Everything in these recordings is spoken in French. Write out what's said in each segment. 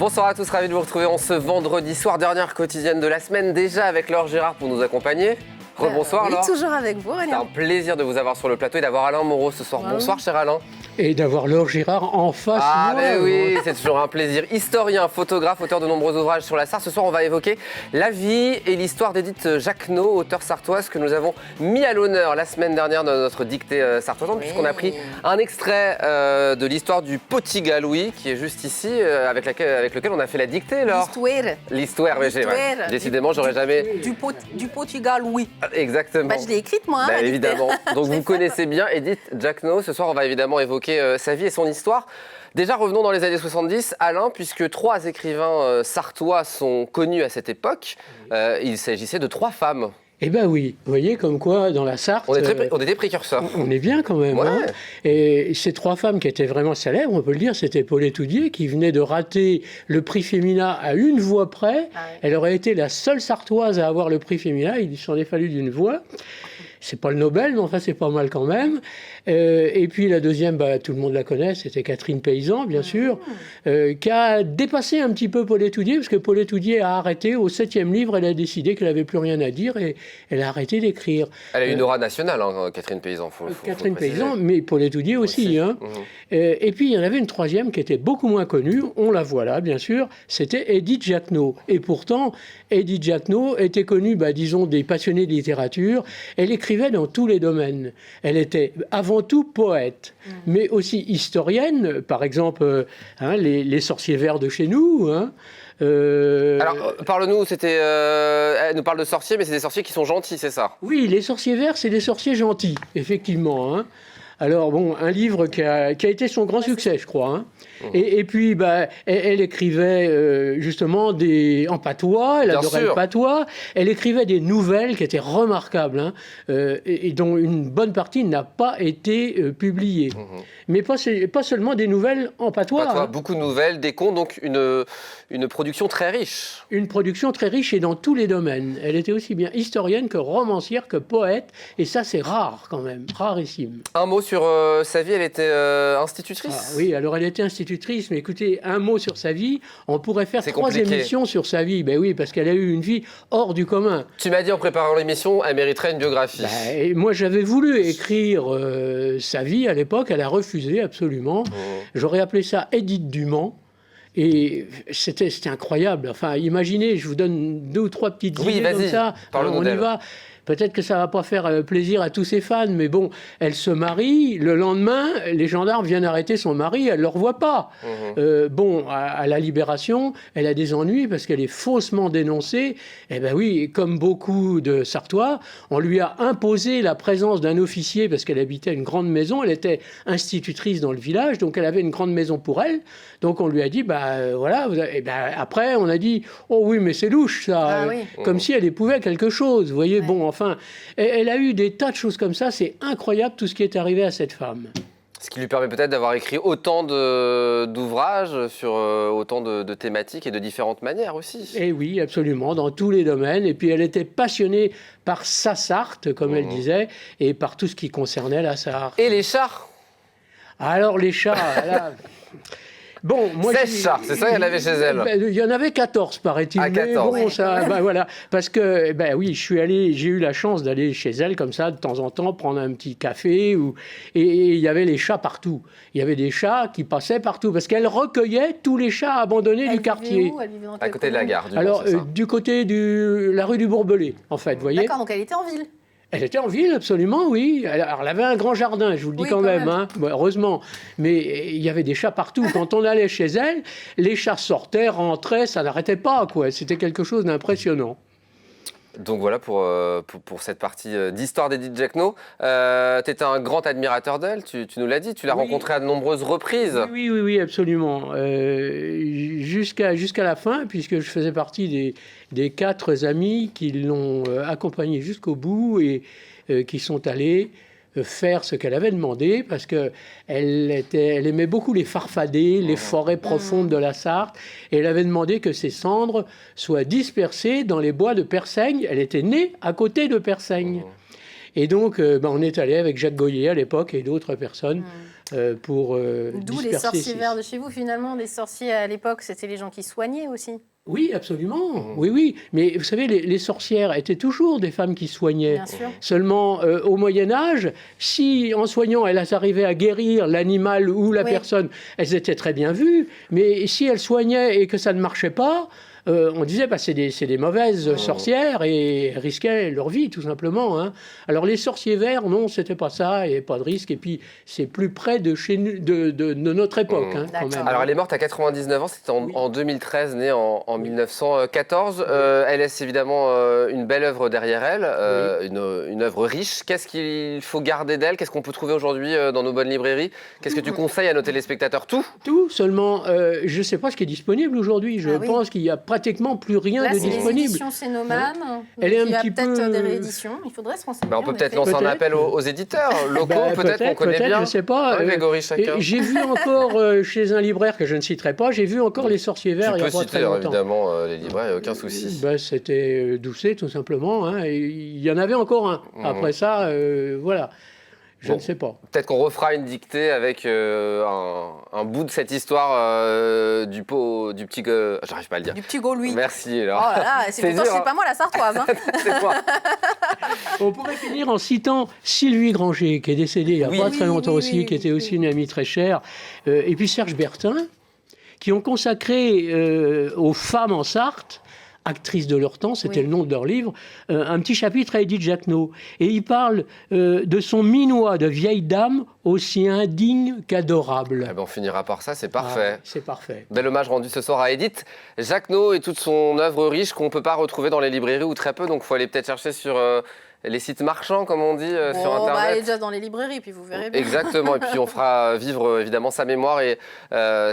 Bonsoir à tous, ravi de vous retrouver en ce vendredi soir, dernière quotidienne de la semaine, déjà avec Laure Girard pour nous accompagner. Rebonsoir Laure. Oui, toujours avec vous, C'est un plaisir de vous avoir sur le plateau et d'avoir Alain Moreau ce soir. Bonsoir cher Alain. Et d'avoir Laure Girard en face. Ah ben oui, c'est toujours un plaisir. Historien, photographe, auteur de nombreux ouvrages sur la Sarthe. Ce soir, on va évoquer la vie et l'histoire d'Édith Jacquenot, auteure sartoise que nous avons mis à l'honneur la semaine dernière dans notre dictée sartoise, puisqu'on a pris un extrait de l'histoire du Potigalouis, qui est juste ici, avec lequel on a fait la dictée, Laure. L'histoire, mais décidément, j'aurais jamais... Du Potigalouis. Exactement. Bah, je l'ai écrite, moi. Bah, évidemment. Donc, vous connaissez bien Édith Jacquenot. Ce soir, on va évidemment évoquer sa vie et son histoire. Déjà, revenons dans les années 70, Alain, puisque 3 écrivains sartois sont connus à cette époque. Il s'agissait de 3 femmes. Eh bien oui, vous voyez comme quoi dans la Sarthe... On était précurseurs. On est bien quand même. Ouais. Hein. Et ces 3 femmes qui étaient vraiment célèbres, on peut le dire, c'était Paulette Houdier qui venait de rater le prix Femina à une voix près. Ah ouais. Elle aurait été la seule sartoise à avoir le prix Femina, il s'en est fallu d'une voix. C'est pas le Nobel, mais enfin c'est pas mal quand même. Et puis la deuxième, bah, tout le monde la connaît, c'était Catherine Paysan, bien sûr, qui a dépassé un petit peu Paulette Houdier, parce que Paulette Houdier a arrêté, au 7e livre, elle a décidé qu'elle n'avait plus rien à dire et elle a arrêté d'écrire. Elle a une aura nationale, hein, Catherine Paysan. Catherine Paysan, mais Paulette Houdier aussi. Hein. Et puis il y en avait une troisième qui était beaucoup moins connue, on la voit là, bien sûr, c'était Édith Jacquenot. Et pourtant, Édith Jacquenot était connue, bah, disons, des passionnés de littérature. Elle écrivait dans tous les domaines. Elle était avant tout poète, mais aussi historienne, par exemple, les sorciers verts de chez nous. Hein. Alors, parle-nous, elle nous parle de sorciers, mais c'est des sorciers qui sont gentils, c'est ça? Oui, les sorciers verts, c'est des sorciers gentils, effectivement. Hein. Alors, bon, un livre qui a été son grand succès, je crois. Hein. Et puis, bah, elle écrivait justement en patois, elle adorait le patois. Elle écrivait des nouvelles qui étaient remarquables, hein, et dont une bonne partie n'a pas été publiée. Mais pas seulement des nouvelles en patois. Hein. Beaucoup de nouvelles, des contes, donc une production très riche. Une production très riche et dans tous les domaines. Elle était aussi bien historienne que romancière que poète, et ça c'est rare quand même, rarissime. Un mot sur sa vie, elle était institutrice? Oui, alors elle était institutrice, mais écoutez, un mot sur sa vie, on pourrait faire 3 émissions sur sa vie. Ben oui, parce qu'elle a eu une vie hors du commun. Tu m'as dit en préparant l'émission, elle mériterait une biographie. Et moi j'avais voulu écrire sa vie à l'époque, elle a refusé absolument. J'aurais appelé ça Édith Dumont. Et c'était incroyable. Enfin, imaginez, je vous donne 2 ou 3 petites idées comme ça. On y va. Peut-être que ça ne va pas faire plaisir à tous ses fans, mais bon, elle se marie, le lendemain, les gendarmes viennent arrêter son mari, elle ne le revoit pas. À la Libération, elle a des ennuis parce qu'elle est faussement dénoncée. Eh bien oui, comme beaucoup de Sartois, on lui a imposé la présence d'un officier parce qu'elle habitait une grande maison, elle était institutrice dans le village, donc elle avait une grande maison pour elle. Donc on lui a dit, après on a dit, oh oui, mais c'est louche ça, comme si elle éprouvait quelque chose, vous voyez, Enfin, elle a eu des tas de choses comme ça. C'est incroyable tout ce qui est arrivé à cette femme. Ce qui lui permet peut-être d'avoir écrit autant d'ouvrages sur autant de thématiques et de différentes manières aussi. Et oui, absolument, dans tous les domaines. Et puis elle était passionnée par sa Sarthe, comme elle disait, et par tout ce qui concernait la Sarthe. Et les chats? Alors les chats, là... Bon, moi, 16 chats, c'est ça, il y en avait chez elle? Il y en avait 14, paraît-il. Ah, 14. Mais bon, ça, voilà. Parce que, oui, j'ai eu la chance d'aller chez elle comme ça, de temps en temps, prendre un petit café. Et il y avait les chats partout. Il y avait des chats qui passaient partout. Parce qu'elle recueillait tous les chats abandonnés du quartier. Elle vivait à côté de la gare, Alors, du côté de la rue du Bourbelet, en fait, vous voyez. D'accord, donc elle était en ville. Elle était en ville, absolument, oui. Alors, elle avait un grand jardin, je vous le dis quand même. Hein. Bon, heureusement. Mais il y avait des chats partout. Quand on allait chez elle, les chats sortaient, rentraient, ça n'arrêtait pas, quoi. C'était quelque chose d'impressionnant. Donc voilà pour cette partie d'histoire d'Édith Jacquenot. Tu étais un grand admirateur d'elle, tu nous l'as dit, tu l'as rencontrée à de nombreuses reprises. Oui, absolument. Jusqu'à la fin, puisque je faisais partie des 4 amis qui l'ont accompagnée jusqu'au bout et qui sont allés faire ce qu'elle avait demandé, parce qu'elle aimait beaucoup les farfadets, les forêts profondes de la Sarthe, et elle avait demandé que ses cendres soient dispersées dans les bois de Persaigne. Elle était née à côté de Persaigne. Et donc, on est allé avec Jacques Goyer à l'époque et d'autres personnes pour D'où les sorciers verts de chez vous, finalement. Les sorciers, à l'époque, c'était les gens qui soignaient aussi. Oui, absolument. Oui, oui. Mais vous savez, les sorcières étaient toujours des femmes qui soignaient. Bien sûr. Seulement, au Moyen-Âge, si en soignant, elles arrivaient à guérir l'animal ou la personne, elles étaient très bien vues. Mais si elles soignaient et que ça ne marchait pas, on disait c'est des mauvaises sorcières et elles risquaient leur vie, tout simplement. Hein. Alors, les sorciers verts, non, c'était pas ça, et pas de risque. Et puis, c'est plus près de, chez nous, de notre époque, hein, quand même. Alors, elle est morte à 99 ans, c'était en 2013, née en 1914. Elle laisse évidemment une belle œuvre derrière elle, une œuvre riche. Qu'est-ce qu'il faut garder d'elle? Qu'est-ce qu'on peut trouver aujourd'hui dans nos bonnes librairies? Qu'est-ce que tu conseilles à nos téléspectateurs? Tout, seulement, je ne sais pas ce qui est disponible aujourd'hui. Je pense qu'il y a pratiquement plus rien de disponible. C'est l'édition Cénomane. Elle est un il y a petit peut-être peu... des rééditions. Il faudrait se renseigner. On peut peut-être lancer un appel aux éditeurs locaux, peut-être qu'on connaît bien. Je ne sais pas. Grégory, chacun. J'ai vu encore chez un libraire que je ne citerai pas, j'ai vu encore les sorciers verts il y a pas très longtemps. Tu peux citer évidemment les libraires, il n'y a aucun souci. C'était Doucet tout simplement. Hein, et il y en avait encore un. Après ça, voilà. Je ne sais pas. Peut-être qu'on refera une dictée avec un bout de cette histoire du petit... J'arrive pas à le dire. Du petit Gaulois. Merci. Alors. Oh là là, c'est pourtant, c'est pas moi la Sartoise. Hein. C'est quoi? On pourrait finir en citant Sylvie Granger, qui est décédée il n'y a pas très longtemps aussi, qui était aussi une amie très chère. Et puis Serge Bertin, qui ont consacré aux femmes en Sarthe, actrices de leur temps, c'était le nom de leur livre, un petit chapitre à Édith Jacquenot. Et il parle de son minois de vieille dame aussi indigne qu'adorable. Eh ben on finira par ça, c'est parfait. C'est parfait. Bel hommage rendu ce soir à Édith Jacquenot et toute son œuvre riche qu'on ne peut pas retrouver dans les librairies ou très peu, donc il faut aller peut-être chercher sur... les sites marchands, comme on dit, sur Internet. Elle est déjà dans les librairies, puis vous verrez bien. Exactement, et puis on fera vivre évidemment sa mémoire et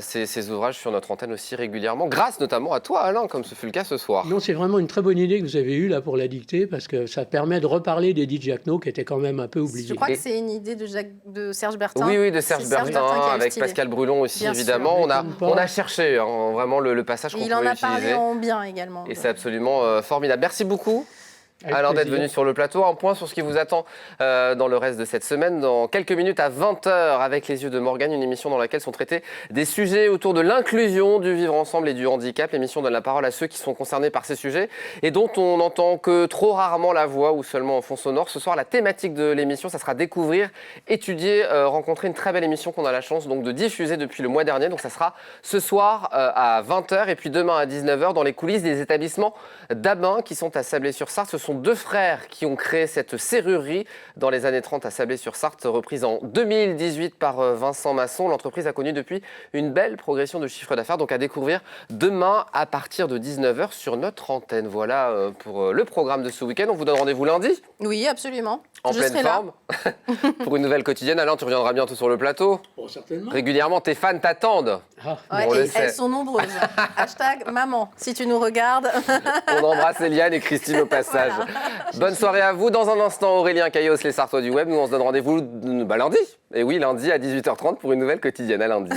ses ouvrages sur notre antenne aussi régulièrement, grâce notamment à toi, Alain, comme ce fut le cas ce soir. Non, c'est vraiment une très bonne idée que vous avez eue là pour la dictée, parce que ça permet de reparler d'Édith Jacquenot, qui était quand même un peu oubliée. Je crois que c'est une idée de Serge Bertin. Oui, de Serge Bertin, avec Pascal Brulon aussi, bien évidemment. On a cherché vraiment le passage qu'on pouvait utiliser. Il en a parlé en bien également. Et c'est absolument formidable. Merci beaucoup. Alors d'être venu sur le plateau, un point sur ce qui vous attend dans le reste de cette semaine. Dans quelques minutes à 20h, avec les yeux de Morgane, une émission dans laquelle sont traités des sujets autour de l'inclusion, du vivre ensemble et du handicap. L'émission donne la parole à ceux qui sont concernés par ces sujets et dont on n'entend que trop rarement la voix ou seulement en fond sonore. Ce soir, la thématique de l'émission, ça sera découvrir, étudier, rencontrer une très belle émission qu'on a la chance donc de diffuser depuis le mois dernier. Donc ça sera ce soir à 20h et puis demain à 19h dans les coulisses des établissements d'Abin qui sont à Sablé-sur-Sarthe. Ce sont deux frères qui ont créé cette serrurerie dans les années 30 à Sablé-sur-Sarthe, reprise en 2018 par Vincent Masson. L'entreprise a connu depuis une belle progression de chiffre d'affaires, donc à découvrir demain à partir de 19h sur notre antenne. Voilà pour le programme de ce week-end. On vous donne rendez-vous lundi. Oui, absolument. En pleine forme. Pour une nouvelle quotidienne. Alain, tu reviendras bientôt sur le plateau. Bon, certainement. Régulièrement, tes fans t'attendent. Elles sont nombreuses. Hashtag maman, si tu nous regardes. On embrasse Eliane et Christine au passage. Voilà. Bonne soirée à vous. Dans un instant, Aurélien Caillos, les Sartois du Web. Nous, on se donne rendez-vous lundi. Et oui, lundi à 18h30 pour une nouvelle quotidienne. À lundi.